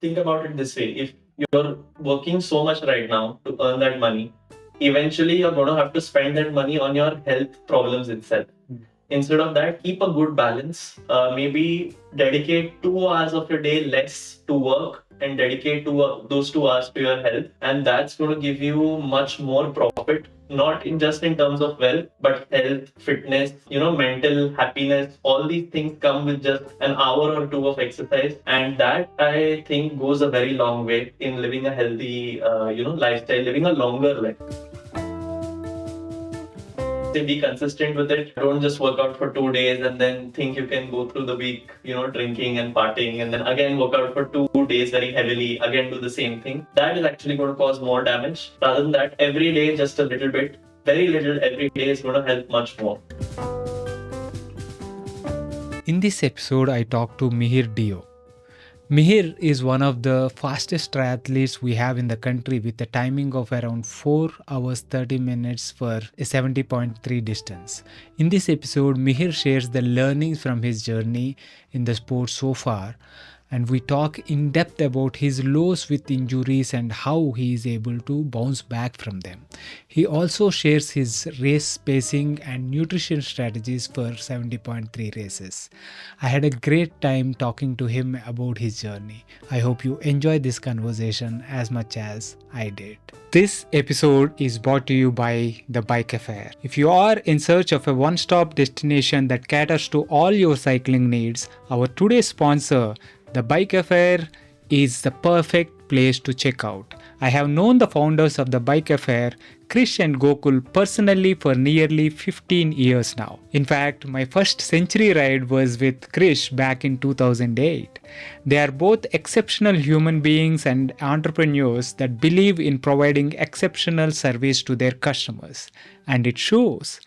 think about it this way. If you're working so much right now to earn that money, eventually you're going to have to spend that money on your health problems itself. Instead of that, keep a good balance. Maybe dedicate 2 hours of your day less to work and dedicate those 2 hours to your health, and that's going to give you much more profit. Not in just in terms of wealth, but health, fitness, mental happiness. All these things come with just an hour or two of exercise, and that I think goes a very long way in living a healthy, lifestyle, living a longer life. Say be consistent with it. Don't just work out for 2 days and then think you can go through the week, drinking and partying, and then again work out for 2 days very heavily, again do the same thing. That is actually going to cause more damage. Rather than that, every day just a little bit, very little every day is going to help much more. In this episode, I talked to Mihir Deo. Mihir is one of the fastest triathletes we have in the country with a timing of around 4 hours 30 minutes for a 70.3 distance. In this episode, Mihir shares the learnings from his journey in the sport so far, and we talk in depth about his lows with injuries and how he is able to bounce back from them. He also shares his race pacing and nutrition strategies for 70.3 races. I had a great time talking to him about his journey. I hope you enjoy this conversation as much as I did. This episode is brought to you by The Bike Affair. If you are in search of a one-stop destination that caters to all your cycling needs, our today's sponsor, The Bike Affair, is the perfect place to check out. I have known the founders of The Bike Affair, Krish and Gokul, personally for nearly 15 years now. In fact, my first century ride was with Krish back in 2008. They are both exceptional human beings and entrepreneurs that believe in providing exceptional service to their customers. And it shows.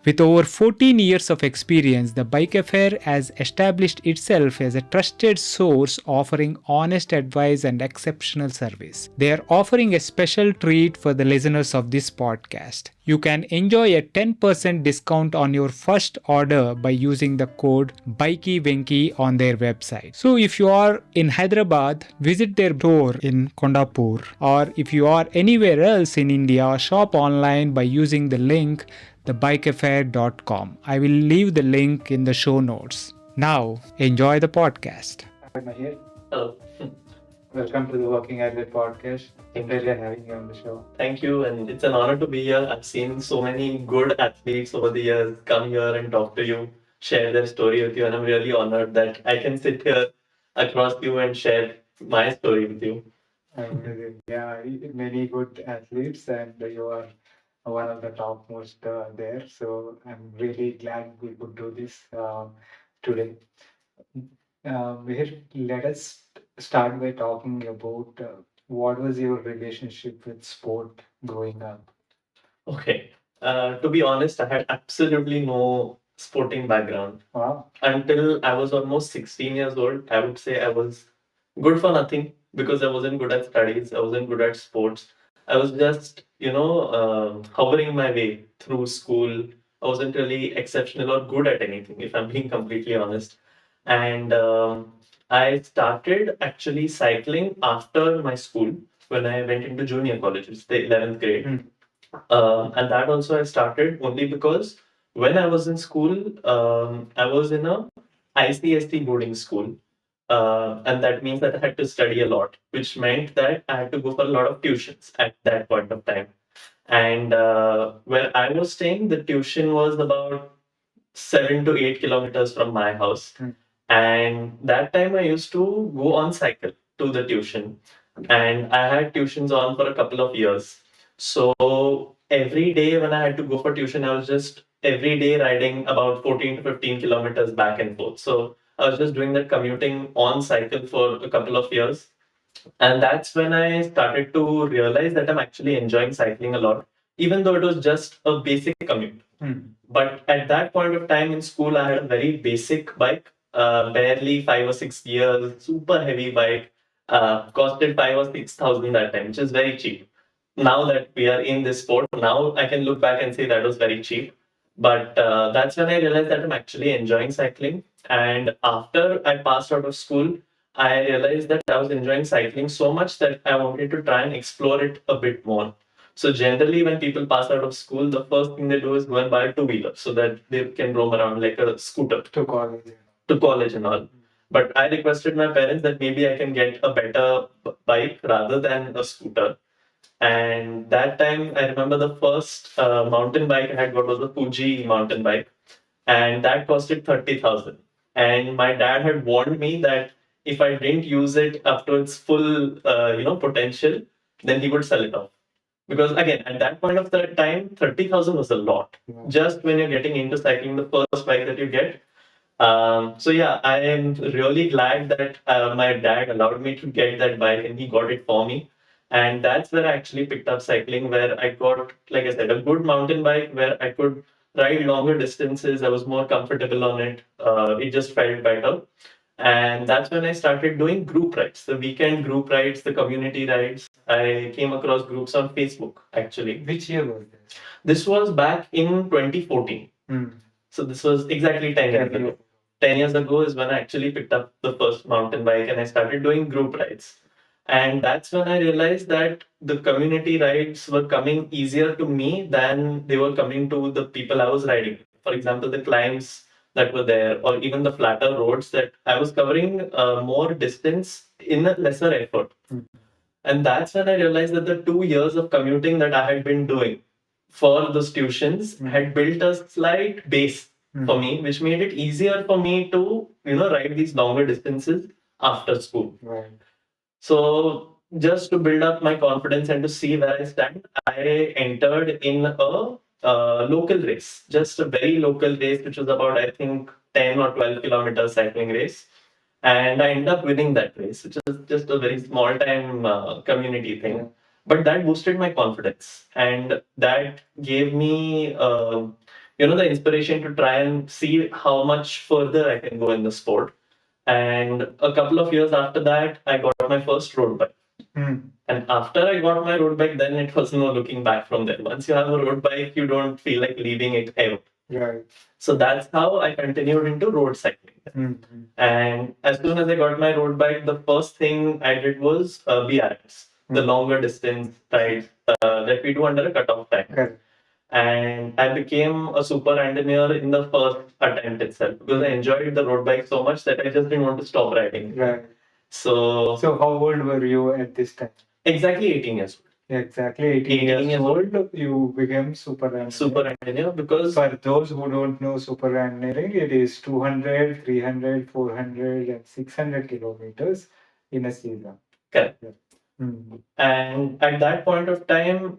With over 14 years of experience, the Bike Affair has established itself as a trusted source offering honest advice and exceptional service. They are offering a special treat for the listeners of this podcast. You can enjoy a 10% discount on your first order by using the code BikeyWenky on their website. So if you are in Hyderabad, visit their store in Kondapur, or if you are anywhere else in India, shop online by using the link thebikeaffair.com. I will leave the link in the show notes. Now, enjoy the podcast. Hi, Mihir. Hello. Welcome to the Working Athlete podcast. Thank Pleasure having you on the show. Thank you, and it's an honor to be here. I've seen so many good athletes over the years come here and talk to you, share their story with you, and I'm really honored that I can sit here across you and share my story with you. Yeah, many good athletes, and you are one of the topmost there. So I'm really glad we could do this today. Mihir, let us start by talking about what was your relationship with sport growing up? Okay. To be honest, I had absolutely no sporting background. Wow. Until I was almost 16 years old, I would say I was good for nothing because I wasn't good at studies, I wasn't good at sports. I was just, hovering my way through school. I wasn't really exceptional or good at anything, if I'm being completely honest. And I started actually cycling after my school when I went into junior colleges, the 11th grade. And that also I started only because when I was in school, I was in a ICST boarding school. And that means that I had to study a lot, which meant that I had to go for a lot of tuitions at that point of time. And where I was staying, the tuition was about 7 to 8 kilometers from my house. And that time I used to go on cycle to the tuition. And I had tuitions on for a couple of years. So every day when I had to go for tuition, I was just every day riding about 14 to 15 kilometers back and forth. So I was just doing that commuting on cycle for a couple of years. And that's when I started to realize that I'm actually enjoying cycling a lot, even though it was just a basic commute. But at that point of time in school, I had a very basic bike, barely 5 or 6 years, super heavy bike, costed 5 or 6 thousand that time, which is very cheap. Now that we are in this sport, now I can look back and say that was very cheap. But that's when I realized that I'm actually enjoying cycling. And after I passed out of school, I realized that I was enjoying cycling so much that I wanted to try and explore it a bit more. So generally, when people pass out of school, the first thing they do is go and buy a two-wheeler so that they can roam around like a scooter To college. to college and all. But I requested my parents that maybe I can get a better bike rather than a scooter. And that time, I remember the first mountain bike I had got was a Fuji mountain bike, and that costed 30,000. And my dad had warned me that if I didn't use it up to its full, potential, then he would sell it off. Because again, at that point of the time, 30,000 was a lot. Yeah. Just when you're getting into cycling, the first bike that you get. So yeah, I am really glad that my dad allowed me to get that bike and he got it for me. And that's where I actually picked up cycling, where I got, like I said, a good mountain bike where I could ride longer distances. I was more comfortable on it. It just felt better. And that's when I started doing group rides, the weekend group rides, the community rides. I came across groups on Facebook, actually. Which year was this? This was back in 2014. So this was exactly 10 years ago. 10 years ago is when I actually picked up the first mountain bike and I started doing group rides. And that's when I realized that the community rides were coming easier to me than they were coming to the people I was riding. For example, the climbs that were there, or even the flatter roads, that I was covering more distance in a lesser effort. And that's when I realized that the 2 years of commuting that I had been doing for those tuitions had built a slight base for me, which made it easier for me to, ride these longer distances after school. Right. So just to build up my confidence and to see where I stand, I entered in a local race, just a very local race, which was about, I think, 10 or 12 kilometers cycling race. And I ended up winning that race, which is just a very small time community thing. Yeah. But that boosted my confidence and that gave me, the inspiration to try and see how much further I can go in the sport. And a couple of years after that, I got my first road bike. And after I got my road bike, then it was no looking back from there. Once you have a road bike, you don't feel like leaving it ever. Right. So that's how I continued into road cycling. And as soon as I got my road bike, the first thing I did was BRS, the longer distance ride that we do under a cutoff time. Correct. And I became a super randonneur in the first attempt itself because I enjoyed the road bike so much that I just didn't want to stop riding. Right. So So how old were you at this time? exactly 18 years old. Exactly 18 years old, you became super randonneur. Super randonneur because For those who don't know super randonneuring, it is 200, 300, 400 and 600 kilometers in a season. correct. Yeah. And at that point of time,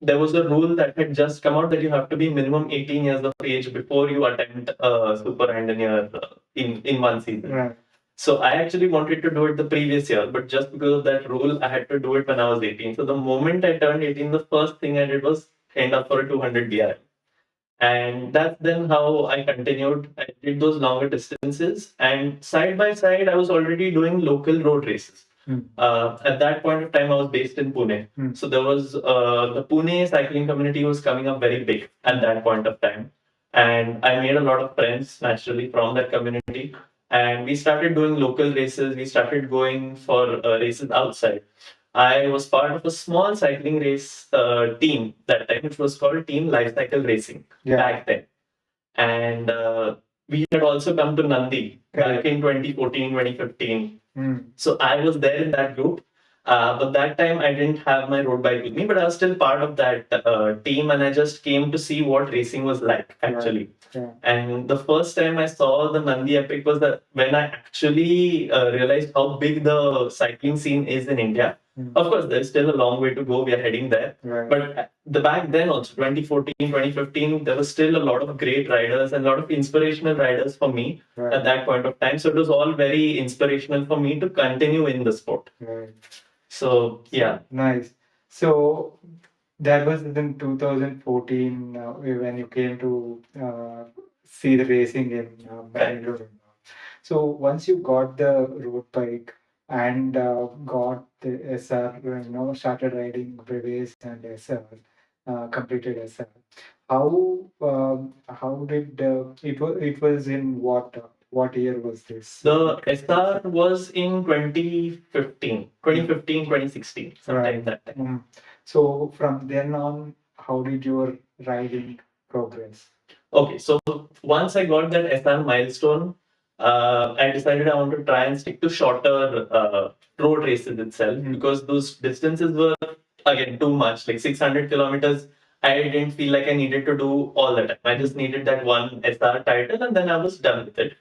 there was a rule that had just come out that you have to be minimum 18 years of age before you attempt a super randonneur in one season. Right. So I actually wanted to do it the previous year, but just because of that rule, I had to do it when I was 18. So the moment I turned 18, the first thing I did was end up for a 200 BR. And that's then how I continued. I did those longer distances, and side by side, I was already doing local road races. At that point of time, I was based in Pune. So there was the Pune cycling community was coming up very big at that point of time. And I made a lot of friends naturally from that community. And we started doing local races. We started going for races outside. I was part of a small cycling race team that time, which was called Team Life Cycle Racing back then. And we had also come to Nandi back in 2014, 2015. So I was there in that group. But that time I didn't have my road bike with me, but I was still part of that team and I just came to see what racing was like actually. Yeah. And the first time I saw the Nandi Epic was when I actually realized how big the cycling scene is in India. Of course, there's still a long way to go. We are heading there. Right. But back then also, 2014, 2015, there was still a lot of great riders and a lot of inspirational riders for me at that point of time. So it was all very inspirational for me to continue in the sport. Right. So, yeah. Nice. So that was in 2014 when you came to see the racing in Bangalore. So once you got the road bike and got the SR, started riding Breves and SR, completed SR. How did it was in what what year was this? The SR was in 2015, 2015, 2016, sometime Right. that time. Mm. So from then on, how did your riding progress? Okay, so once I got that SR milestone, I decided I want to try and stick to shorter road races itself because those distances were again too much. Like 600 kilometers, I didn't feel like I needed to do all the time. I just needed that one SR title and then I was done with it.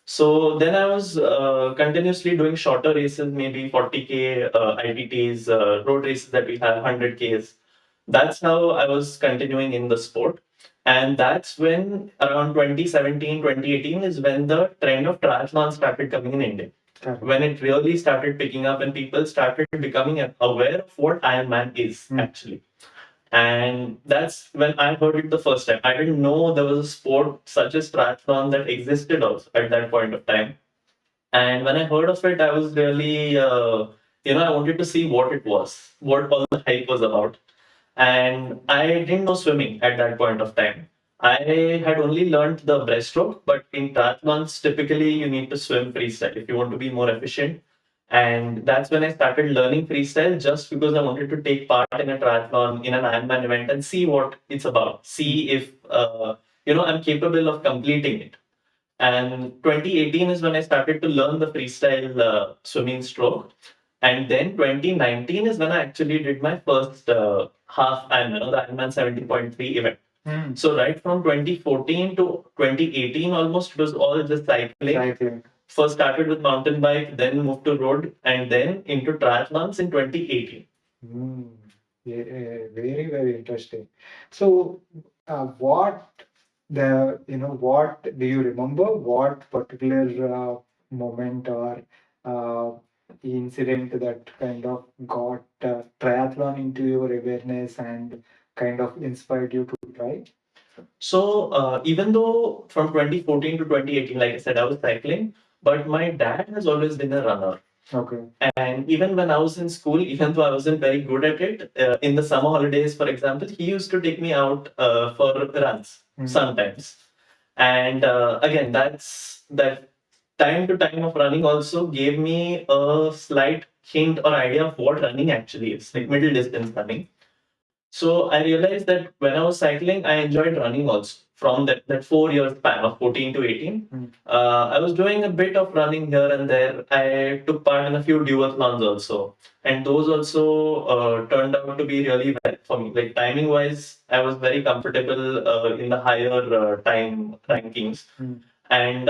So then I was continuously doing shorter races, maybe 40K ITTs, road races that we have, 100Ks. That's how I was continuing in the sport. And that's when around 2017, 2018 is when the trend of triathlon started coming in India. When it really started picking up and people started becoming aware of what Ironman is actually. And that's when I heard it the first time. I didn't know there was a sport such as triathlon that existed also at that point of time. And when I heard of it, I was really, I wanted to see what it was, what all the hype was about. And I didn't know swimming at that point of time. I had only learned the breaststroke, but in triathlons, typically you need to swim freestyle if you want to be more efficient. And that's when I started learning freestyle just because I wanted to take part in a triathlon, in an Ironman event and see what it's about. See if, I'm capable of completing it. And 2018 is when I started to learn the freestyle swimming stroke. And then 2019 is when I actually did my first half Ironman, the Ironman 70.3 event. So right from 2014 to 2018 almost, it was all just cycling. First started with mountain bike, then moved to road, and then into triathlons in 2018. Yeah, very, very interesting. So, what what do you remember? What particular moment or uh, incident that kind of got triathlon into your awareness and kind of inspired you to try? So even though from 2014 to 2018, like I said, I was cycling, but my dad has always been a runner. Okay. And even when I was in school, even though I wasn't very good at it, in the summer holidays, for example, he used to take me out for runs sometimes. And again, that time to time of running also gave me a slight hint or idea of what running actually is, like middle distance running. So I realized that when I was cycling, I enjoyed running also. From that 4 year span of 14 to 18, I was doing a bit of running here and there. I took part in a few duathlons also. And those also turned out to be really well for me. Like timing wise, I was very comfortable in the higher time rankings. And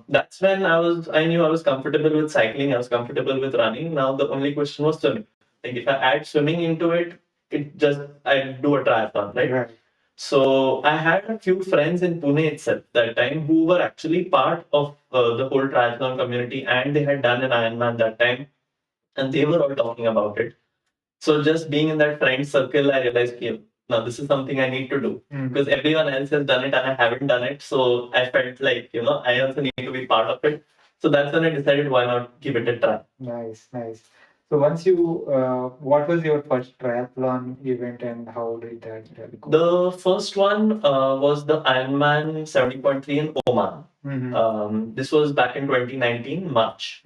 that's when I knew I was comfortable with cycling, I was comfortable with running. Now the only question was swimming. Like if I add swimming into it, I do a triathlon, right? Right. So I had a few friends in Pune itself that time who were actually part of the whole triathlon community and they had done an Ironman that time and they were all talking about it. So just being in that friend circle, I realized, okay, now this is something I need to do because everyone else has done it and I haven't done it. So I felt like, I also need to be part of it. So that's when I decided why not give it a try. Nice, nice. So once you, what was your first triathlon event and how did that go? The first one was the Ironman 70.3 in Oman. This was back in 2019, March.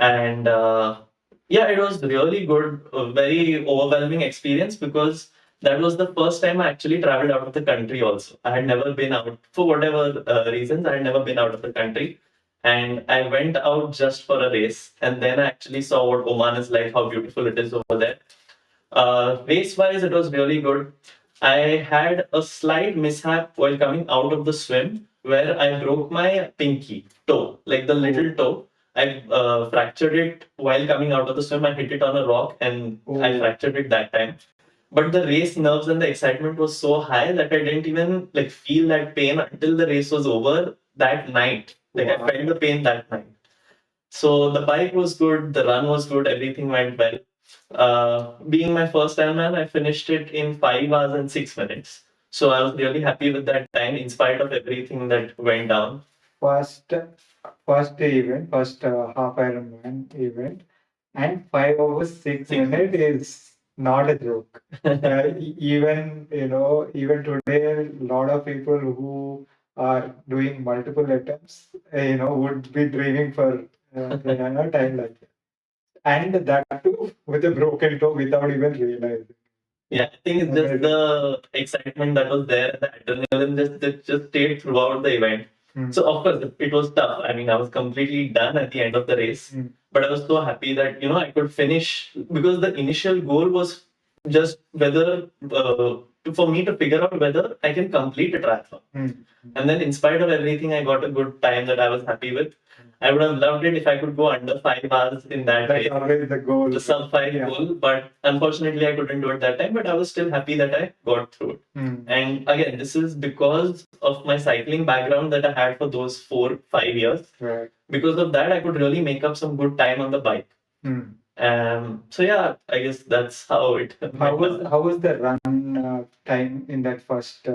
And yeah, it was really good, a very overwhelming experience because that was the first time I actually traveled out of the country also. I had never been out, for whatever reasons, I had never been out of the country. And I went out just for a race. And then I actually saw what Oman is like, how beautiful it is over there. Race wise, it was really good. I had a slight mishap while coming out of the swim where I broke my pinky toe, like the little toe. I fractured it while coming out of the swim. I hit it on a rock and I fractured it that time. But the race nerves and the excitement was so high that I didn't even like feel that pain until the race was over that night. Like I felt the pain that night. So the bike was good, the run was good, everything went well. Being my first Ironman, I finished it in 5 hours and 6 minutes. So I was really happy with that time, in spite of everything that went down. First, first event, first half Ironman event, and 5 hours 6 minutes is not a joke. Even even today, a lot of people who are doing multiple attempts, would be dreaming for a time like that. And that too with a broken toe without even realizing. Yeah, I think it's just the excitement that was there, the adrenaline that just stayed throughout the event. So of course it was tough. I mean, I was completely done at the end of the race, but I was so happy that I could finish because the initial goal was just whether for me to figure out whether I can complete a triathlon. And then, in spite of everything, I got a good time that I was happy with. I would have loved it if I could go under 5 hours in that That's race, always the goal. the sub 5 goal. But unfortunately, I couldn't do it that time. But I was still happy that I got through it. And again, this is because of my cycling background that I had for those 4-5 years. Right. Because of that, I could really make up some good time on the bike. So yeah, I guess that's how it. How was the run time in that first?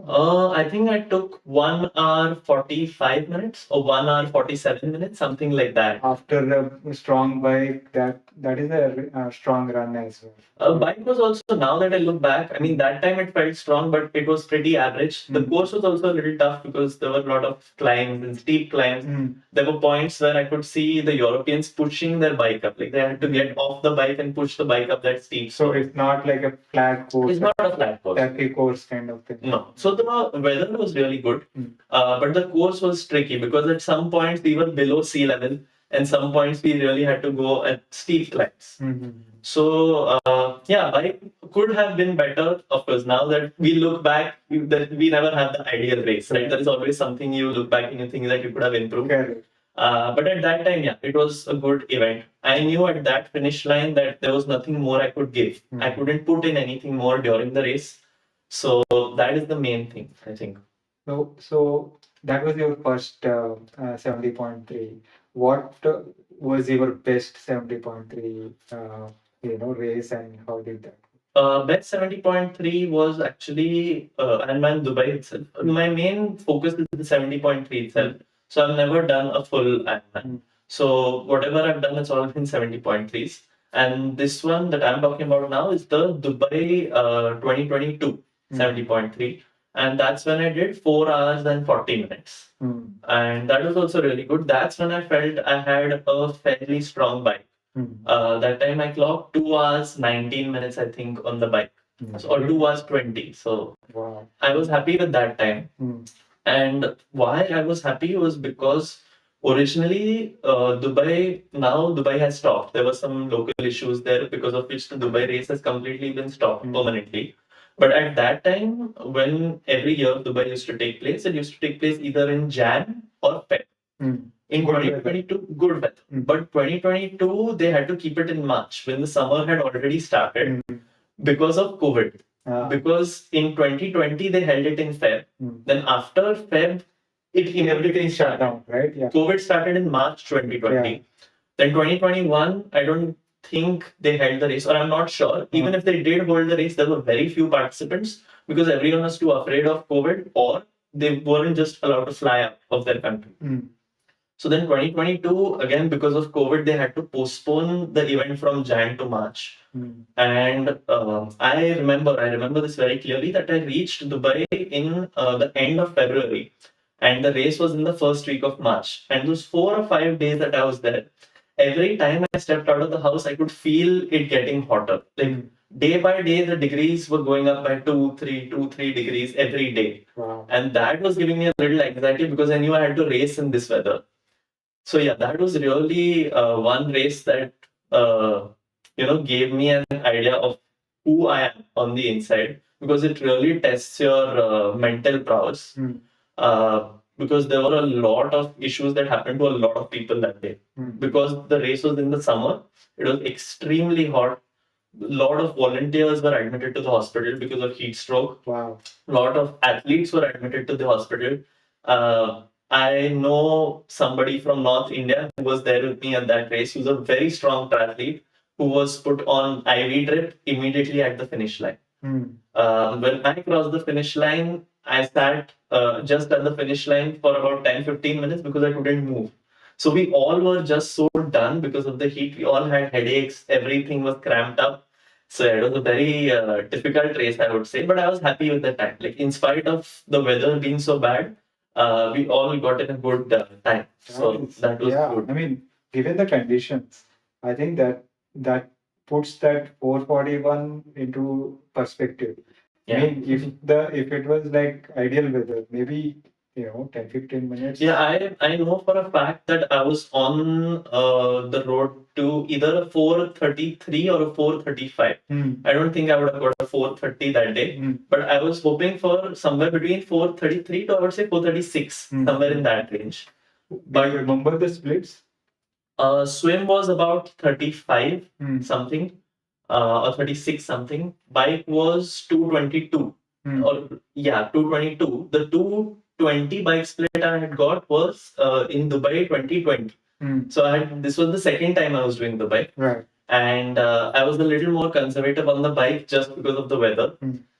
I think I took 1 hour 45 minutes or 1 hour 47 minutes, something like that. After a strong bike, that is a strong run as well. Bike was also, now that I look back, I mean, that time it felt strong, but it was pretty average. The course was also a little tough because there were a lot of climbs and steep climbs. There were points where I could see the Europeans pushing their bike up. Like they had to get off the bike and push the bike up that steep. So it's not like a flat course. It's not a flat course. Tacky course kind of thing. No. So the weather was really good, but the course was tricky because at some points we were below sea level, and some points we really had to go at steep climbs. So yeah, bike could have been better. Of course, now that we look back, that we never had the ideal race, right? There is always something you look back and you think that you could have improved. But at that time, yeah, it was a good event. I knew at that finish line that there was nothing more I could give. I couldn't put in anything more during the race. So that is the main thing, I think. So that was your first 70.3. What was your best 70.3 race, and how did that? Best 70.3 was actually Ironman Dubai itself. My main focus is the 70.3 itself. So I've never done a full Ironman. So whatever I've done, it's all been 70.3s. And this one that I'm talking about now is the Dubai 2022 70.3. And that's when I did 4 hours and 40 minutes. And that was also really good. That's when I felt I had a fairly strong bike. That time I clocked 2 hours 19 minutes, I think, on the bike. Or 2 hours 20. So wow. I was happy with that time. And why I was happy was because originally Dubai has stopped. There were some local issues there because of which the Dubai race has completely been stopped permanently. But at that time, when every year Dubai used to take place, it used to take place either in Jan or Feb. In 2022, good weather. But 2022, they had to keep it in March when the summer had already started because of COVID. Because in 2020, they held it in Feb. Then after Feb, everything shut down, right? Yeah. COVID started in March 2020. Yeah. Then 2021, I don't think they held the race, or I'm not sure. Even if they did hold the race, there were very few participants because everyone was too afraid of COVID, or they weren't just allowed to fly out of their country. So then 2022, again, because of COVID, they had to postpone the event from Jan to March. And I remember this very clearly, that I reached Dubai in the end of February. And the race was in the first week of March. And those 4 or 5 days that I was there, every time I stepped out of the house, I could feel it getting hotter. Like day by day, the degrees were going up by 2-3 degrees every day. Wow. And that was giving me a little anxiety because I knew I had to race in this weather. So yeah, that was really one race that gave me an idea of who I am on the inside, because it really tests your mental prowess. Because there were a lot of issues that happened to a lot of people that day. Because the race was in the summer, it was extremely hot. A lot of volunteers were admitted to the hospital because of heat stroke. Wow. A lot of athletes were admitted to the hospital. I know somebody from North India who was there with me at that race. He was a very strong triathlete who was put on IV drip immediately at the finish line. When I crossed the finish line, I sat just at the finish line for about 10-15 minutes because I couldn't move. So we all were just so done because of the heat. We all had headaches. Everything was cramped up. So it was a very difficult race, I would say, but I was happy with the time. Like in spite of the weather being so bad, we all got in a good time. So Nice. that was Yeah, good. I mean, given the conditions, I think that puts that 441 into perspective. I Yeah. mean, if it was like ideal weather, maybe 10-15 minutes. Yeah, I know for a fact that I was on the road to either a 4:33 or a 4:35. I don't think I would have got a 4:30 that day, but I was hoping for somewhere between 4:33 to I would say 4:36, somewhere in that range. Do you But remember the splits? swim was about 35 something, or 36 something. Bike was 222, or yeah, 222. The 220 bike split I had got was in Dubai 2020. So this was the second time I was doing Dubai. Right. And I was a little more conservative on the bike just because of the weather.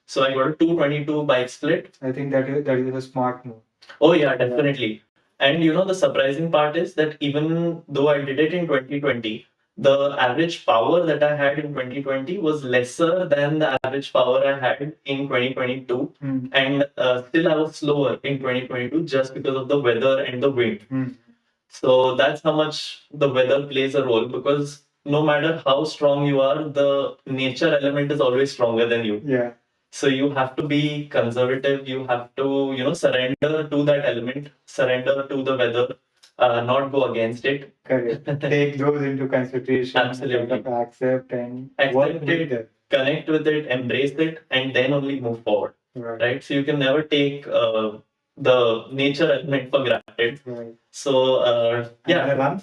So I got a 222 bike split. I think that is a smart move. Oh yeah, definitely. And the surprising part is that even though I did it in 2020, the average power that I had in 2020 was lesser than the average power I had in 2022. And still I was slower in 2022 just because of the weather and the wind. So that's how much the weather plays a role, because no matter how strong you are, the nature element is always stronger than you. Yeah. So you have to be conservative. You have to, surrender to that element, surrender to the weather, not go against it. Correct. Take those into consideration. Absolutely. Kind of accept and work Accept with it, them. connect with it, embrace it, and then only move forward. Right? So you can never take the nature element for granted. Right. So And yeah, the run?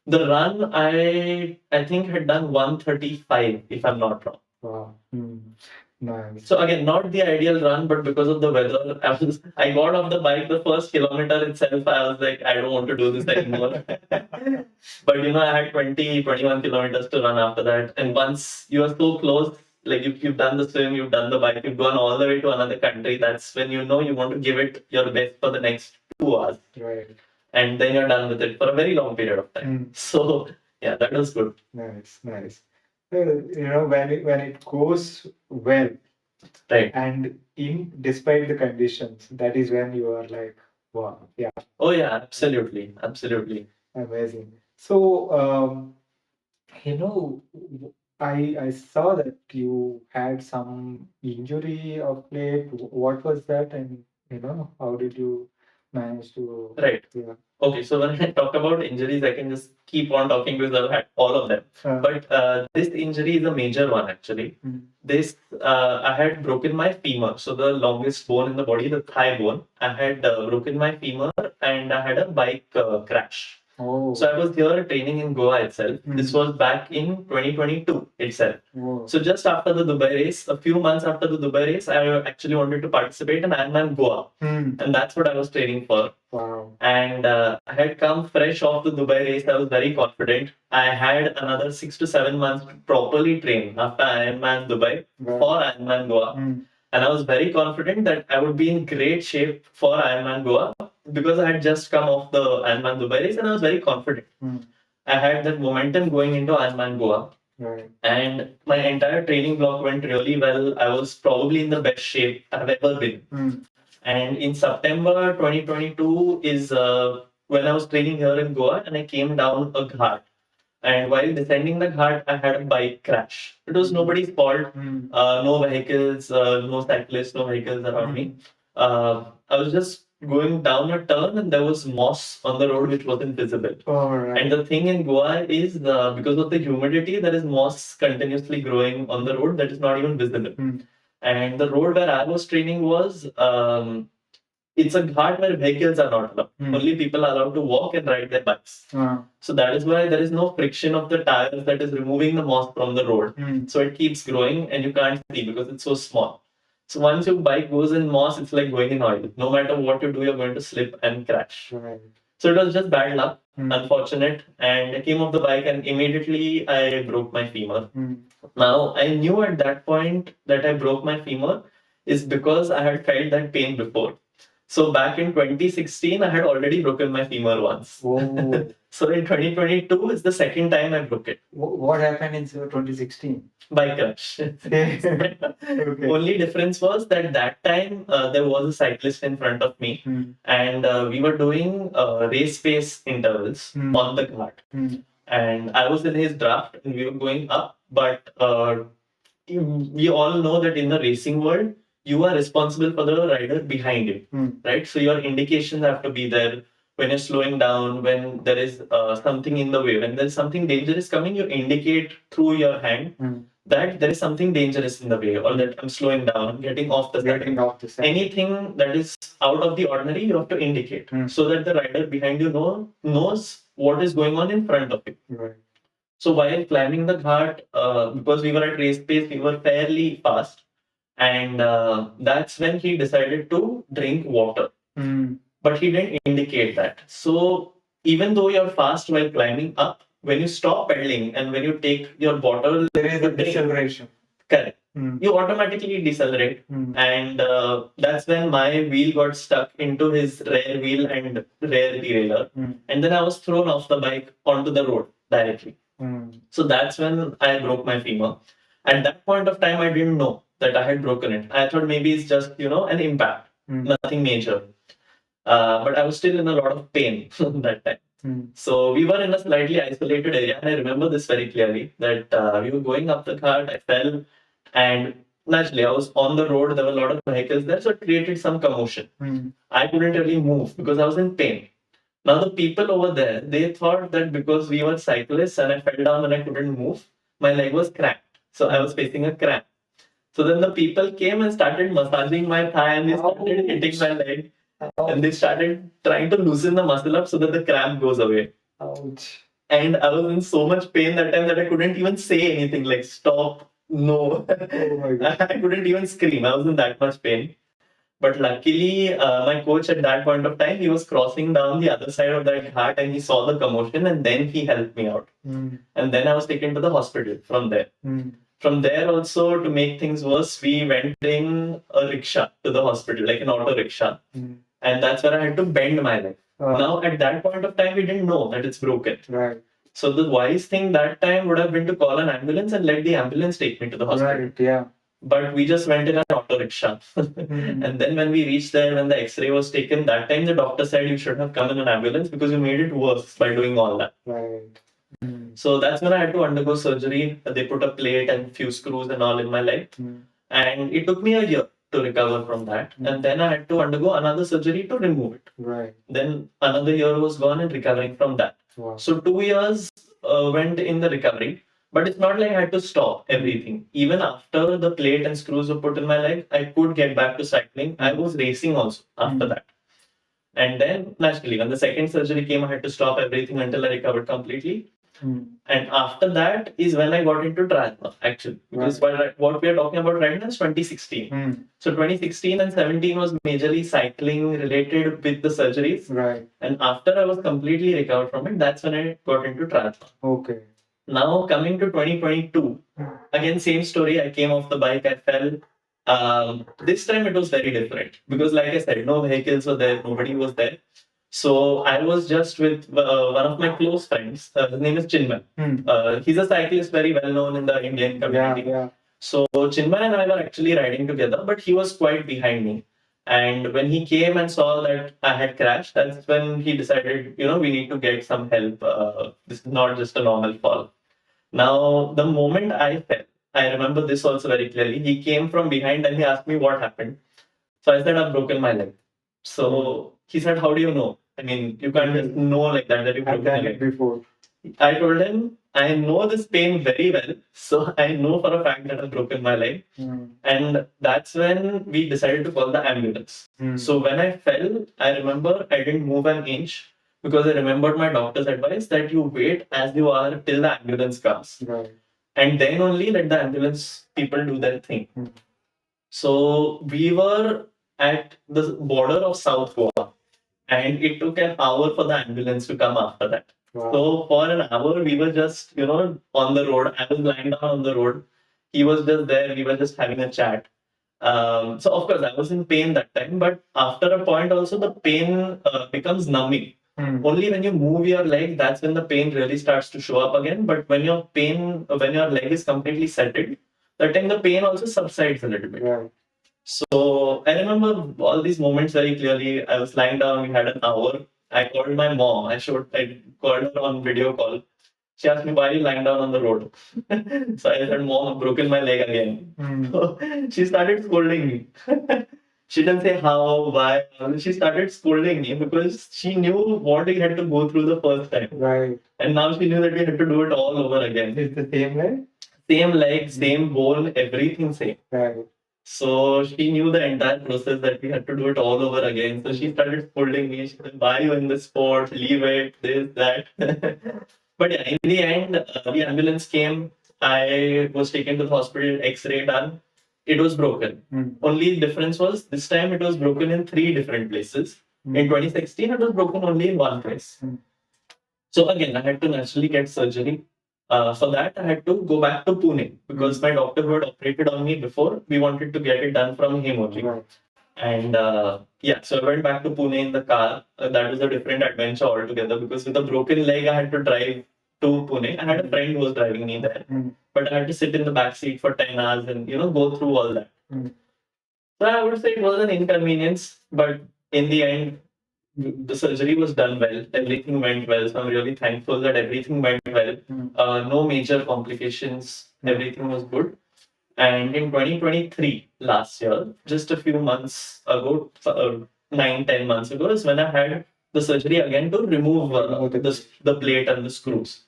the run I think had done 135 if I'm not wrong. Wow. Nice. So again, not the ideal run, but because of the weather, I got off the bike the first kilometer itself. I was like, I don't want to do this anymore. But I had 20, 21 kilometers to run after that. And once you are so close, like if you've done the swim, you've done the bike, you've gone all the way to another country, that's when you know you want to give it your best for the next 2 hours. Right. And then you're done with it for a very long period of time. So yeah, that was good. Nice. When it goes well, Right. and despite the conditions, that is when you are like, wow, yeah. Oh yeah, absolutely. Amazing. So, I saw that you had some injury of late. What was that, and how did you manage to? Right. Yeah. Okay, so when I talk about injuries, I can just keep on talking because I've had all of them. But this injury is a major one actually. This I had broken my femur, so the longest bone in the body, the thigh bone. I had broken my femur and I had a bike crash. Oh. So I was here training in Goa itself. This was back in 2022 itself. Oh. So just after the Dubai race, a few months after the Dubai race, I actually wanted to participate in Ironman Goa. And that's what I was training for. Wow. And I had come fresh off the Dubai race. I was very confident. I had another 6 to 7 months to properly train after Ironman Dubai for Ironman Goa. And I was very confident that I would be in great shape for Ironman Goa because I had just come off the Ironman Dubai race and I was very confident. I had that momentum going into Ironman Goa. Right. And my entire training block went really well. I was probably in the best shape I've ever been. And in September 2022 is when I was training here in Goa and I came down a ghat. And while descending the ghat, I had a bike crash. It was nobody's fault. No vehicles, no cyclists, no vehicles around me. I was just going down a turn and there was moss on the road which wasn't visible. Oh, right. And the thing in Goa is because of the humidity, there is moss continuously growing on the road that is not even visible. And the road where I was training was it's a ghat where vehicles are not allowed. Only people are allowed to walk and ride their bikes. So that is why there is no friction of the tires that is removing the moss from the road. So it keeps growing and you can't see because it's so small. So once your bike goes in moss, it's like going in oil. No matter what you do, you're going to slip and crash. Right. So it was just bad luck, unfortunate. And I came off the bike and immediately I broke my femur. Now, I knew at that point that I broke my femur is because I had felt that pain before. So back in 2016, I had already broken my femur once. Oh. So in 2022 is the second time I broke it What happened in 2016? by crash. Okay. Only difference was that time there was a cyclist in front of me, Hmm. and we were doing race pace intervals on the cart. And I was in his draft, and we were going up. But we all know that in the racing world, you are responsible for the rider behind you, right? So your indications have to be there when you're slowing down, when there is something in the way, when there's something dangerous coming, you indicate through your hand that there is something dangerous in the way, or that I'm slowing down, getting off the saddle. Anything that is out of the ordinary, you have to indicate so that the rider behind you knows what is going on in front of you. Right. So while climbing the ghat, because we were at race pace, we were fairly fast, and that's when he decided to drink water. But he didn't indicate that. So even though you're fast while climbing up, when you stop pedaling and when you take your bottle, There is a to drink, deceleration. correct, you automatically decelerate, and that's when my wheel got stuck into his rear wheel and rear derailleur, and then I was thrown off the bike onto the road directly. So that's when I broke my femur. At that point of time, I didn't know that I had broken it. I thought maybe it's just, an impact, nothing major. But I was still in a lot of pain that time. So we were in a slightly isolated area, and I remember this very clearly that we were going up the cart, I fell, and naturally I was on the road, there were a lot of vehicles there, so it created some commotion. I couldn't really move because I was in pain. Now the people over there, they thought that because we were cyclists and I fell down and I couldn't move, my leg was cramped. So I was facing a cramp. So then the people came and started massaging my thigh, and they started hitting my leg. And they started trying to loosen the muscle up so that the cramp goes away. Ouch. And I was in so much pain that time that I couldn't even say anything like stop, no. Oh my God. I couldn't even scream. I was in that much pain. But luckily, my coach at that point of time, he was crossing down the other side of that ghat and he saw the commotion and then he helped me out. And then I was taken to the hospital from there. From there also, to make things worse, we went in a rickshaw to the hospital, like an auto rickshaw. And that's where I had to bend my leg. Now, at that point of time, we didn't know that it's broken. Right. So the wise thing that time would have been to call an ambulance and let the ambulance take me to the hospital. Right. Yeah. But we just went in an auto rickshaw. And then when we reached there, when the x-ray was taken, that time the doctor said you should have come in an ambulance because you made it worse by doing all that. Right. So that's when I had to undergo surgery. They put a plate and few screws and all in my leg. And it took me a year to recover from that. And then I had to undergo another surgery to remove it. Right. Then another year was gone and recovering from that. Wow. So 2 years went in the recovery. But it's not like I had to stop everything. Even after the plate and screws were put in my leg, I could get back to cycling. I was racing also after that. And then, naturally, when the second surgery came, I had to stop everything until I recovered completely. And after that is when I got into triathlon, actually. Because what we are talking about right now is 2016. So 2016 and 17 was majorly cycling related with the surgeries. Right. And after I was completely recovered from it, that's when I got into triathlon. Okay. Now coming to 2022, again same story. I came off the bike, I fell. This time it was very different because, like I said, no vehicles were there, nobody was there. So I was just with one of my close friends. His name is Chinmay. He's a cyclist, very well known in the Indian community. Yeah. So Chinmay and I were actually riding together, but he was quite behind me. And when he came and saw that I had crashed, that's when he decided, we need to get some help. This is not just a normal fall. Now, the moment I fell, I remember this also very clearly. He came from behind and he asked me what happened. So I said, I've broken my leg. So he said, how do you know? I mean, you can't just know like that you've I've broken your done leg. it before. I told him, I know this pain very well. So I know for a fact that I've broken my leg. And that's when we decided to call the ambulance. So when I fell, I remember I didn't move an inch because I remembered my doctor's advice that you wait as you are till the ambulance comes. Right. And then only let the ambulance people do their thing. So we were at the border of South Goa and it took an hour for the ambulance to come after that. Wow. So for an hour, we were just, on the road. I was lying down on the road. He was just there. We were just having a chat. So of course I was in pain that time, but after a point also the pain becomes numbing. Only when you move your leg, that's when the pain really starts to show up again. But when when your leg is completely settled, that time the pain also subsides a little bit. Right. So I remember all these moments very clearly. I was lying down, we had an hour. I called my mom. I called her on video call. She asked me, why are you lying down on the road? So I said, Mom, I've broken my leg again. So she started scolding me. She didn't say how, why. She started scolding me because she knew what we had to go through the first time. Right. And now she knew that we had to do it all over again. It's the same leg? Same leg, same bone, everything same. Right. So she knew the entire process that we had to do it all over again. So she started scolding me. She said, why are you in this sport? Leave it, this, that. But yeah, in the end, the ambulance came. I was taken to the hospital, X-ray done. It was broken. Only difference was this time it was broken in 3 different places. In 2016, it was broken only in one place. So again, I had to naturally get surgery. For that, I had to go back to Pune because my doctor who had operated on me before, we wanted to get it done from him only. Right. And yeah, so I went back to Pune in the car. That was a different adventure altogether because with a broken leg, I had to drive to Pune. I had a friend who was driving me there, but I had to sit in the back seat for 10 hours and go through all that. So I would say it was an inconvenience, but in the end, the surgery was done well. Everything went well. So I'm really thankful that everything went well. No major complications. Everything was good. And in 2023, last year, just a few months ago, 9, 10 months ago, is when I had the surgery again to remove the plate and the screws.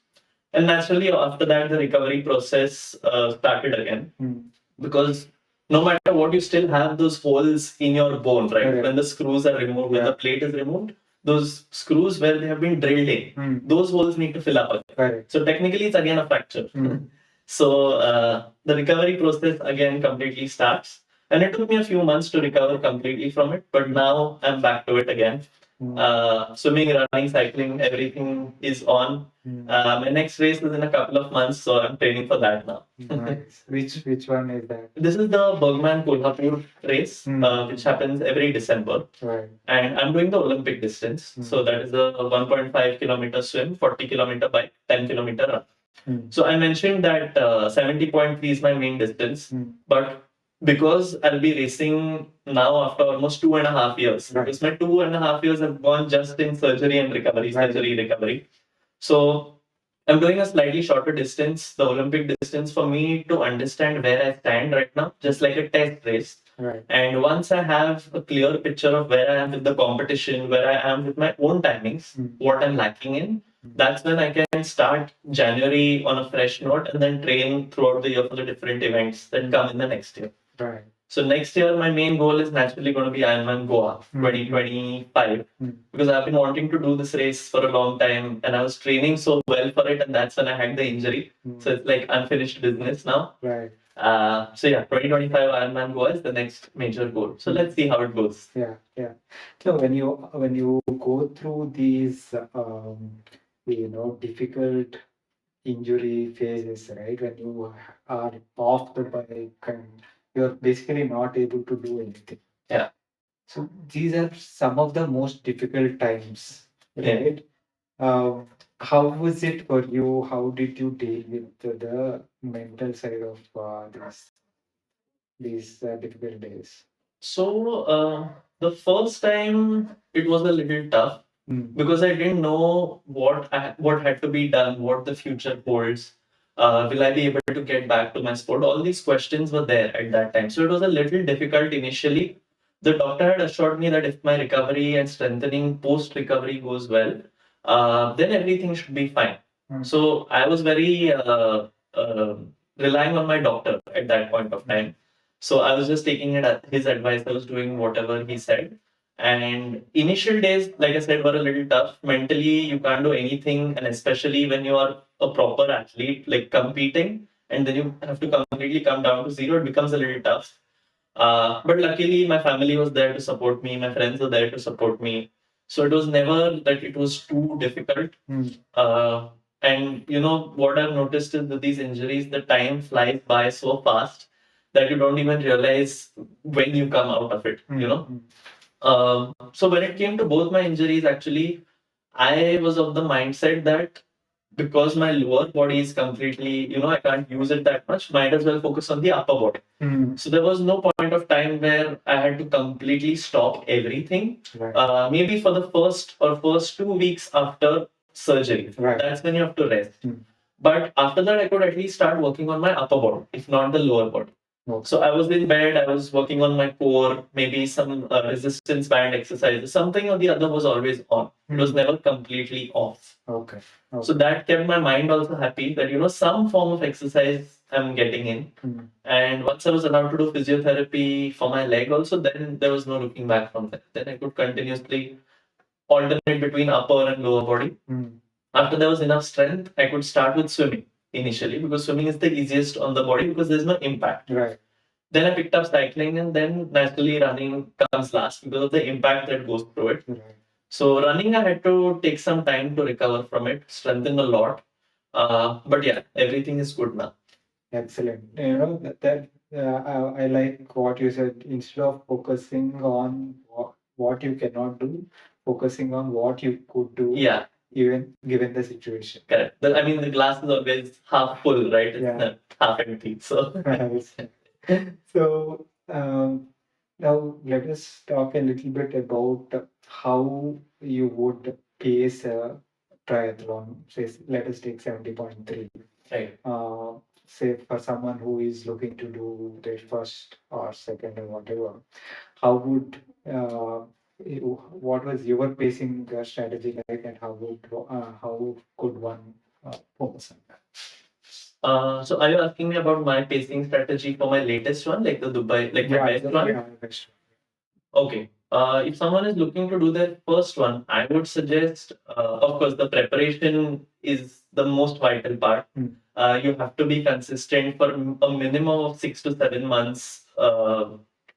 And naturally, after that, the recovery process started again. Because no matter what, you still have those holes in your bone, right? Correct. When the screws are removed, when the plate is removed, those screws where they have been drilled in, those holes need to fill up again. Correct. So technically, it's again a fracture. So the recovery process again completely starts. And it took me a few months to recover completely from it, but now I'm back to it again. Swimming, running, cycling, everything is on. My next race is in a couple of months, so I'm training for that now. Nice. Which one is that? This is the Bergman Kolhapur race, which happens every December. Right. And I'm doing the Olympic distance. So that is a 1.5 kilometer swim, 40 kilometer bike, 10 kilometer run. So I mentioned that 70.3 is my main distance, but because I'll be racing now after almost 2.5 years, Right. because my 2.5 years have gone just in surgery and recovery, Right. surgery, recovery. So I'm doing a slightly shorter distance, the Olympic distance, for me to understand where I stand right now, just like a test race. Right. And once I have a clear picture of where I am with the competition, where I am with my own timings, what I'm lacking in, that's when I can start January on a fresh note and then train throughout the year for the different events that come in the next year. Right. So next year, my main goal is naturally going to be Ironman Goa 2025 because I've been wanting to do this race for a long time and I was training so well for it, and that's when I had the injury. So it's like unfinished business now. Right. So yeah, 2025 Ironman Goa is the next major goal. So let's see how it goes. Yeah. Yeah. So when you go through these difficult injury phases, right? When you are off the bike and you're basically not able to do anything. Yeah. So these are some of the most difficult times, Yeah. right? How was it for you? How did you deal with the mental side of these difficult days? So the first time it was a little tough because I didn't know what had to be done, what the future holds. Will I be able to get back to my sport? All these questions were there at that time. So it was a little difficult initially. The doctor had assured me that if my recovery and strengthening post recovery goes well, then everything should be fine. So I was very relying on my doctor at that point of time. So I was just taking his advice. I was doing whatever he said. And initial days, like I said, were a little tough. Mentally, you can't do anything. And especially when you are a proper athlete, like competing, and then you have to completely come down to zero, it becomes a little tough. But luckily, my family was there to support me. My friends were there to support me. So it was never that it was too difficult. And what I've noticed is that these injuries, the time flies by so fast that you don't even realize when you come out of it, you know. So when it came to both my injuries, actually, I was of the mindset that because my lower body is completely, I can't use it that much, might as well focus on the upper body. So there was no point of time where I had to completely stop everything. Right. Maybe for the first 2 weeks after surgery. Right. That's when you have to rest. But after that, I could at least start working on my upper body, if not the lower body. Okay. So I was in bed, I was working on my core, maybe some resistance band exercises, something or the other was always on. It was never completely off. Okay. So that kept my mind also happy that, some form of exercise I'm getting in. And once I was allowed to do physiotherapy for my leg also, then there was no looking back from there. Then I could continuously alternate between upper and lower body. After there was enough strength, I could start with swimming initially because swimming is the easiest on the body because there's no impact. Right. Then I picked up cycling and then naturally running comes last because of the impact that goes through it. Right. So running, I had to take some time to recover from it, strengthen a lot. But yeah, everything is good now. Excellent. I like what you said. Instead of focusing on what you cannot do, focusing on what you could do. Yeah. Even given the situation. Correct. The glass is always half full, right? It's Yeah. not half empty. So So now let us talk a little bit about how you would pace a triathlon. Let us take 70.3. right. Say for someone who is looking to do their first or second or whatever, how would what was your pacing strategy like, and how could one focus on that? So are you asking me about my pacing strategy for my latest one, like the Dubai, like my best one? Yeah, best Okay. If someone is looking to do their first one, I would suggest, of course, the preparation is the most vital part. You have to be consistent for a minimum of 6 to 7 months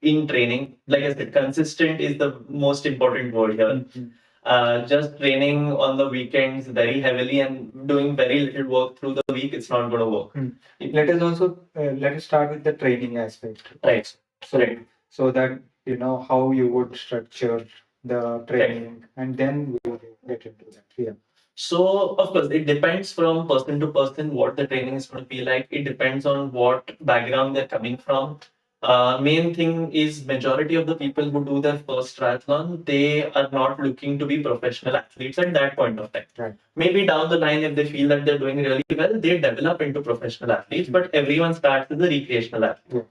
in training. Like I said, consistent is the most important word here. Just training on the weekends very heavily and doing very little work through the week, it's not going to work. Let us start with the training aspect. Right. So, Right. so that you know how you would structure the training, and then we will get into that. Yeah. So, of course, it depends from person to person what the training is going to be like. It depends on what background they're coming from. Main thing is majority of the people who do their first triathlon, they are not looking to be professional athletes at that point of time. Right. Maybe down the line, if they feel that they're doing really well, they develop into professional athletes, but everyone starts as a recreational athlete. Yeah.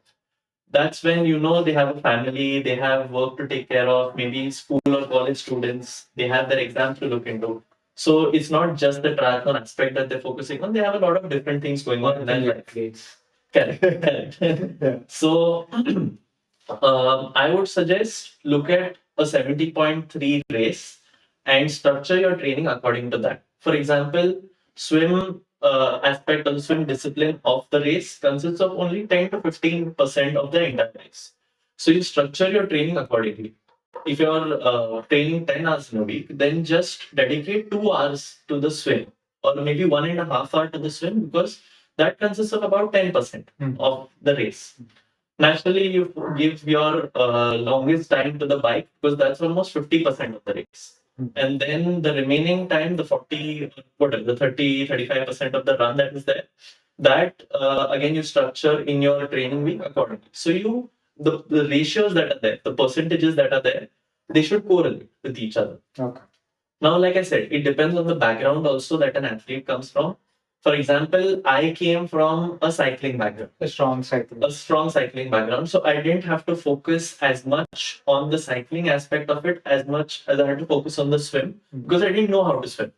That's when they have a family, they have work to take care of, maybe school or college students, they have their exams to look into. So it's not just the triathlon aspect that they're focusing on. They have a lot of different things going on in their life. Correct. Yeah. So I would suggest look at a 70.3 race and structure your training according to that. For example, swim aspect of the swim discipline of the race consists of only 10 to 15% of the entire race. So you structure your training accordingly. If you're training 10 hours in a week, then just dedicate 2 hours to the swim, or maybe 1.5 hours to the swim, because that consists of about 10% of the race. Naturally, you give your longest time to the bike because that's almost 50% of the race. And then the remaining time, the 40, whatever, the 30, 35% of the run that is there, that again you structure in your training week accordingly. So the ratios that are there, the percentages that are there, they should correlate with each other. Okay. Now, like I said, it depends on the background also that an athlete comes from. For example, I came from a cycling background. A strong cycling background. So I didn't have to focus as much on the cycling aspect of it as much as I had to focus on the swim because I didn't know how to swim.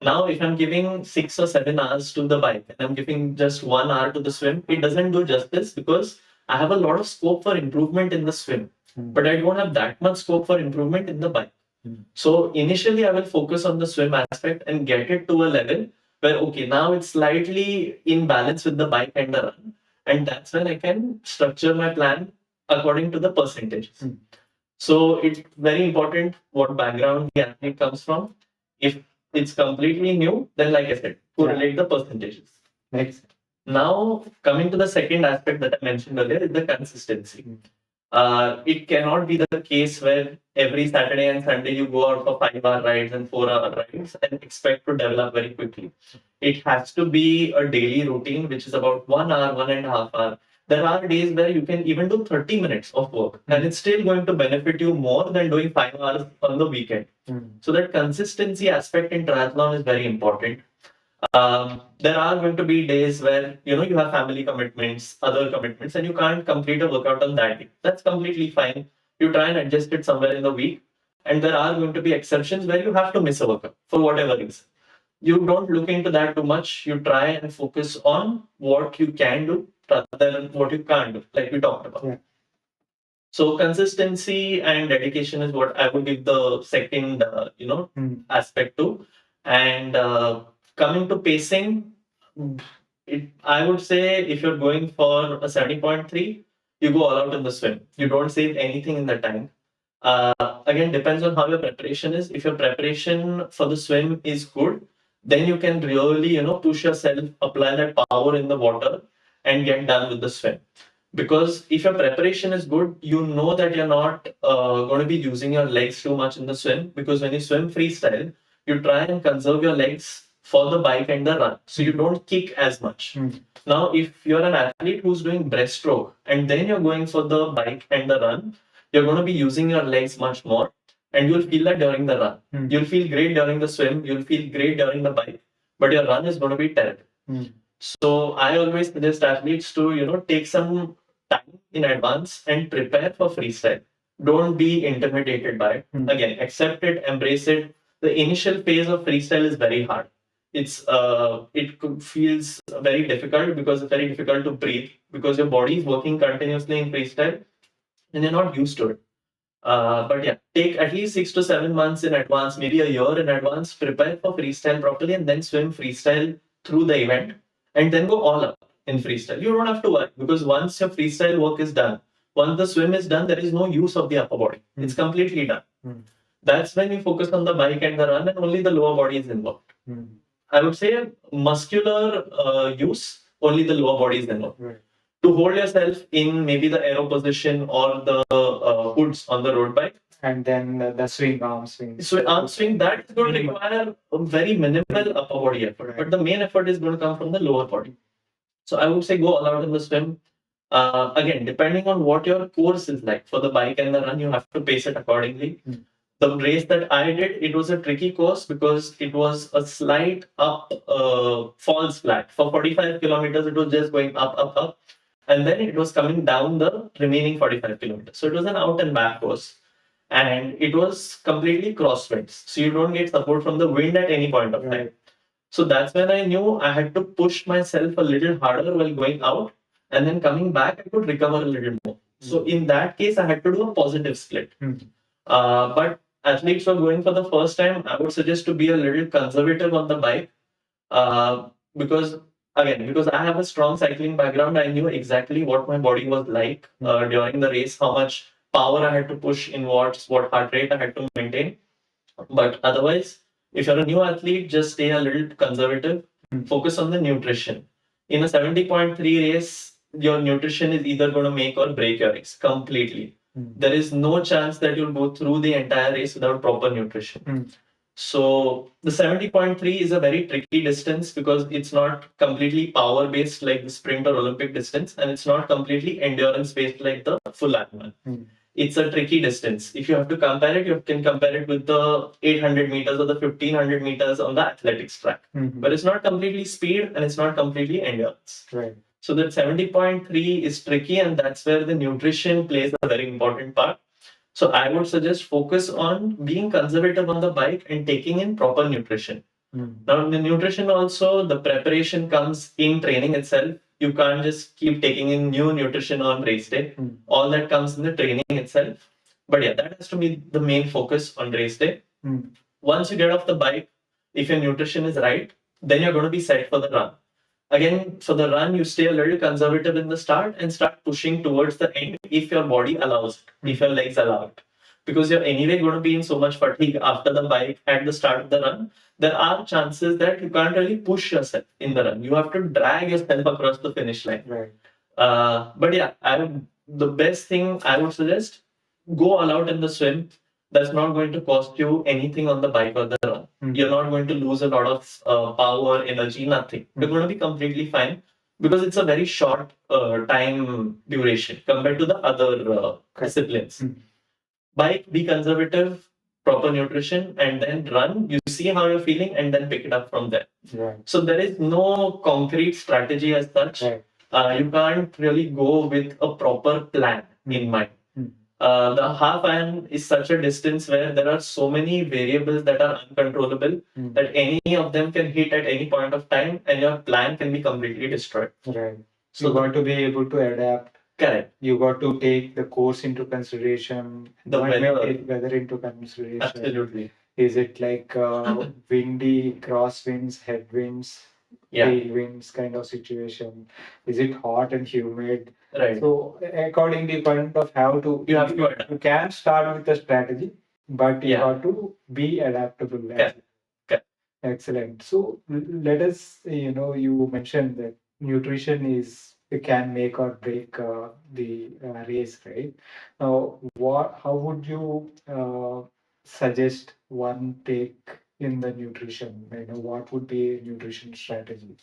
Now, if I'm giving 6 or 7 hours to the bike and I'm giving just 1 hour to the swim, it doesn't do justice because I have a lot of scope for improvement in the swim, but I don't have that much scope for improvement in the bike. So initially, I will focus on the swim aspect and get it to a level where, okay, now it's slightly in balance with the bike and the run. And that's when I can structure my plan according to the percentages. So it's very important what background the athlete comes from. If it's completely new, then like I said, correlate the percentages. Makes sense. Now, coming to the second aspect that I mentioned earlier is the consistency. It cannot be the case where every Saturday and Sunday you go out for 5 hour rides and 4 hour rides and expect to develop very quickly. It has to be a daily routine, which is about 1 hour, 1.5 hour. There are days where you can even do 30 minutes of work and it's still going to benefit you more than doing 5 hours on the weekend. So that consistency aspect in triathlon is very important. There are going to be days where you have family commitments, other commitments, and you can't complete a workout on that day. That's completely fine. You try and adjust it somewhere in the week, and there are going to be exceptions where you have to miss a workout for whatever reason. You don't look into that too much. You try and focus on what you can do rather than what you can't do, like we talked about. Yeah. So consistency and dedication is what I would give the second, aspect to. And coming to pacing, I would say if you're going for a 70.3, you go all out in the swim. You don't save anything in the tank. Again, depends on how your preparation is. If your preparation for the swim is good, then you can really, push yourself, apply that power in the water, and get done with the swim. Because if your preparation is good, you know that you're not going to be using your legs too much in the swim. Because when you swim freestyle, you try and conserve your legs for the bike and the run. So you don't kick as much. Now, if you're an athlete who's doing breaststroke and then you're going for the bike and the run, you're going to be using your legs much more. And you'll feel that during the run. You'll feel great during the swim. You'll feel great during the bike. But your run is going to be terrible. So I always suggest athletes to, take some time in advance and prepare for freestyle. Don't be intimidated by it. Again, accept it, embrace it. The initial phase of freestyle is very hard. Feels very difficult because it's very difficult to breathe because your body is working continuously in freestyle and you're not used to it. But yeah, take at least 6 to 7 months in advance, maybe a year in advance, prepare for freestyle properly, and then swim freestyle through the event, and then go all up in freestyle. You don't have to worry because once your freestyle work is done, once the swim is done, there is no use of the upper body. It's completely done. That's when you focus on the bike and the run, and only the lower body is involved. I would say muscular use, only the lower body is involved. To hold yourself in maybe the aero position or the hoods on the road bike. And then the swing, arm swing. So arm swing, that is going to require a very minimal upper body effort, but the main effort is going to come from the lower body. So I would say go all out in the swim. Again, depending on what your course is like for the bike and the run, you have to pace it accordingly. The race that I did, it was a tricky course because it was a slight up, falls flat. For 45 kilometers, it was just going up, up, up. And then it was coming down the remaining 45 kilometers. So it was an out and back course. And it was completely crosswinds. So you don't get support from the wind at any point of time. Right. So that's when I knew I had to push myself a little harder while going out. And then coming back, I could recover a little more. So in that case, I had to do a positive split. But athletes who are going for the first time, I would suggest to be a little conservative on the bike. Because I have a strong cycling background, I knew exactly what my body was like during the race, how much power I had to push in watts, what heart rate I had to maintain. But otherwise, if you're a new athlete, just stay a little conservative, focus on the nutrition. In a 70.3 race, your nutrition is either going to make or break your race completely. There is no chance that you'll go through the entire race without proper nutrition. So the 70.3 is a very tricky distance because it's not completely power based like the sprint or Olympic distance, and it's not completely endurance based like the full Ironman. It's a tricky distance. If you have to compare it, you can compare it with the 800 meters or the 1500 meters on the athletics track. But it's not completely speed and it's not completely endurance. Right. So that 70.3 is tricky, and that's where the nutrition plays a very important part. So I would suggest focus on being conservative on the bike and taking in proper nutrition. Now, in the nutrition also, the preparation comes in training itself. You can't just keep taking in new nutrition on race day. All that comes in the training itself. But yeah, that has to be the main focus on race day. Once you get off the bike, if your nutrition is right, then you're going to be set for the run. Again, for the run, you stay a little conservative in the start and start pushing towards the end if your body allows it, if your legs allow it. because you're anyway going to be in so much fatigue after the bike at the start of the run, there are chances that you can't really push yourself in the run. You have to drag yourself across the finish line. Right. But yeah, the best thing I would suggest, go all out in the swim. That's not going to cost you anything on the bike or the run. You're not going to lose a lot of power, energy, nothing. You're going to be completely fine because it's a very short time duration compared to the other disciplines. Bike, be conservative, proper nutrition, and then run. You see how you're feeling, and then pick it up from there. Right. So there is no concrete strategy as such. Right. You can't really go with a proper plan in mind. The half iron is such a distance where there are so many variables that are uncontrollable that any of them can hit at any point of time, and your plan can be completely destroyed. Right. So You got to be able to adapt. correct. You got to take the course into consideration. The One may weather. take weather into consideration. Absolutely. Is it like windy, crosswinds, headwinds, Yeah. tailwinds kind of situation? Is it hot and humid? Right. So accordingly, kind of how to You have to adapt. you can start with a strategy, but you Yeah. got to be adaptable. Correct. Correct. Excellent. So let us, you mentioned that nutrition can make or break the race, right? Now, how would you suggest one take in the nutrition? What would be a nutrition strategy?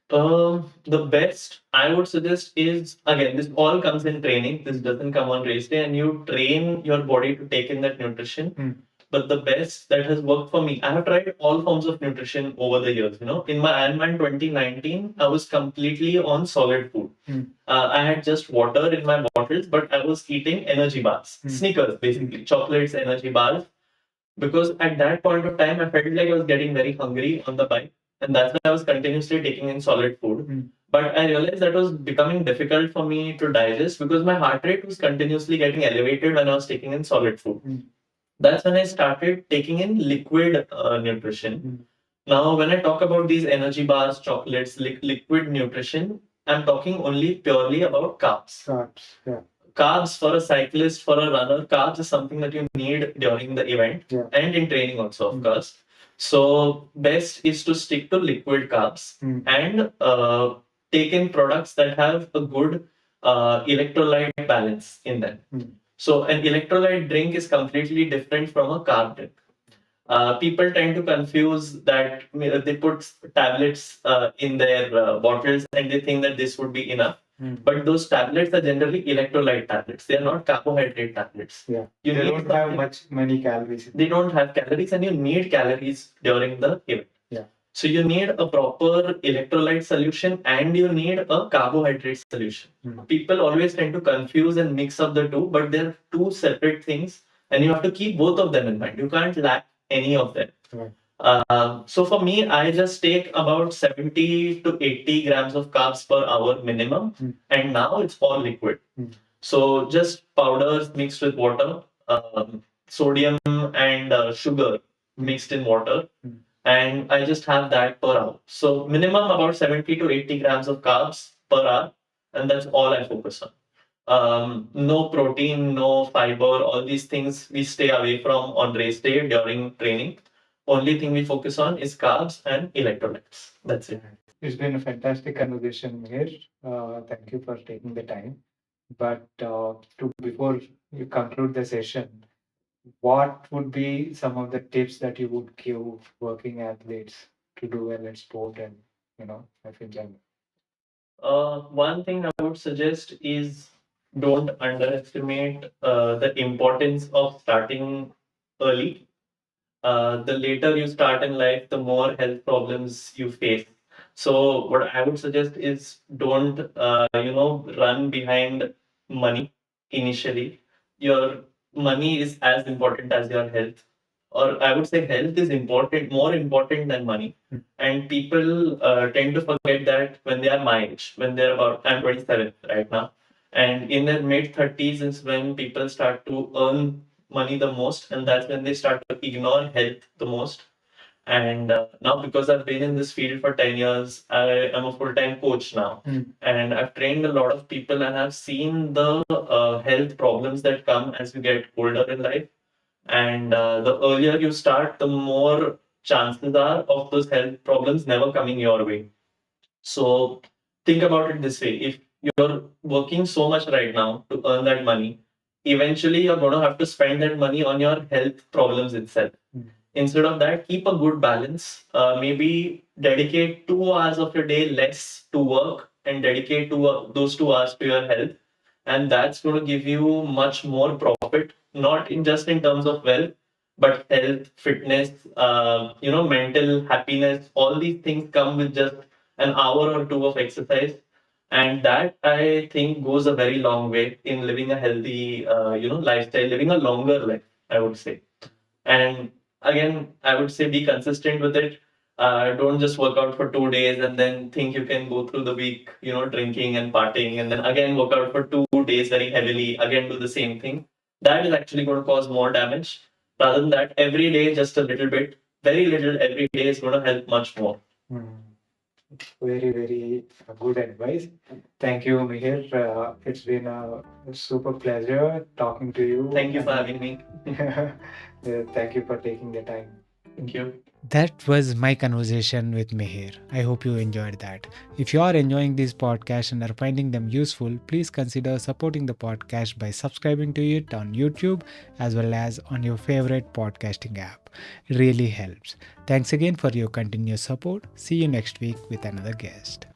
The best I would suggest is, again, this all comes in training. This doesn't come on race day, and you train your body to take in that nutrition. But the best that has worked for me, I have tried all forms of nutrition over the years. In my Ironman 2019, I was completely on solid food. I had just water in my bottles, but I was eating energy bars, Snickers, basically, chocolates, energy bars, because at that point of time, I felt like I was getting very hungry on the bike, and that's why I was continuously taking in solid food. But I realized that was becoming difficult for me to digest because my heart rate was continuously getting elevated when I was taking in solid food. That's when I started taking in liquid nutrition. Now, when I talk about these energy bars, chocolates, liquid nutrition, I'm talking only purely about carbs. Yeah. Carbs for a cyclist, for a runner, carbs is something that you need during the event and in training also, of course. So, best is to stick to liquid carbs and take in products that have a good electrolyte balance in them. So, an electrolyte drink is completely different from a carb drink. People tend to confuse that they put tablets in their bottles and they think that this would be enough. But those tablets are generally electrolyte tablets. They are not carbohydrate tablets. Yeah. You They need don't have many calories. They don't have calories, and you need calories during the event. Yeah. So you need a proper electrolyte solution and you need a carbohydrate solution. People always tend to confuse and mix up the two, but they're two separate things, and you have to keep both of them in mind. You can't lack any of them. So for me, I just take about 70 to 80 grams of carbs per hour minimum, and now it's all liquid. So just powders mixed with water, sodium and sugar mixed in water, and I just have that per hour. So minimum about 70 to 80 grams of carbs per hour, and that's all I focus on. No protein, no fiber, all these things we stay away from on race day during training. Only thing we focus on is carbs and electrolytes. That's it. It's been a fantastic conversation, Mihir. Thank you for taking the time. But before you conclude the session, what would be some of the tips that you would give working athletes to do well in sport and life in general? One thing I would suggest is don't underestimate the importance of starting early. The later you start in life, the more health problems you face. So what I would suggest is don't run behind money initially. Your money is as important as your health, or I would say health is important, more important than money. And people tend to forget that when they are my age, when they're about, I'm 27 right now, and in their mid 30s is when people start to earn money the most, and that's when they start to ignore health the most. And now, because I've been in this field for 10 years, I am a full-time coach now, and I've trained a lot of people, and I've seen the health problems that come as you get older in life. And the earlier you start, the more chances are of those health problems never coming your way. So think about it this way. If you're working so much right now to earn that money, eventually you're going to have to spend that money on your health problems itself. Instead of that, keep a good balance. Maybe dedicate 2 hours of your day less to work and dedicate those 2 hours to your health. And that's going to give you much more profit, not in just in terms of wealth, but health, fitness, mental happiness. All these things come with just an hour or two of exercise. And that I think goes a very long way in living a healthy, lifestyle, living a longer life, I would say. And again, I would say be consistent with it. Don't just work out for 2 days and then think you can go through the week, drinking and partying, and then again work out for 2 days very heavily, again do the same thing. That is actually going to cause more damage. Rather than that, every day, just a little bit, very little every day is going to help much more. Very, very good advice. Thank you, Mihir. It's been a super pleasure talking to you. Thank you for having me. Thank you for taking the time. Thank you. That was my conversation with Mihir. I hope you enjoyed that. If you are enjoying these podcasts and are finding them useful, please consider supporting the podcast by subscribing to it on YouTube as well as on your favorite podcasting app. It really helps. Thanks again for your continuous support. See you next week with another guest.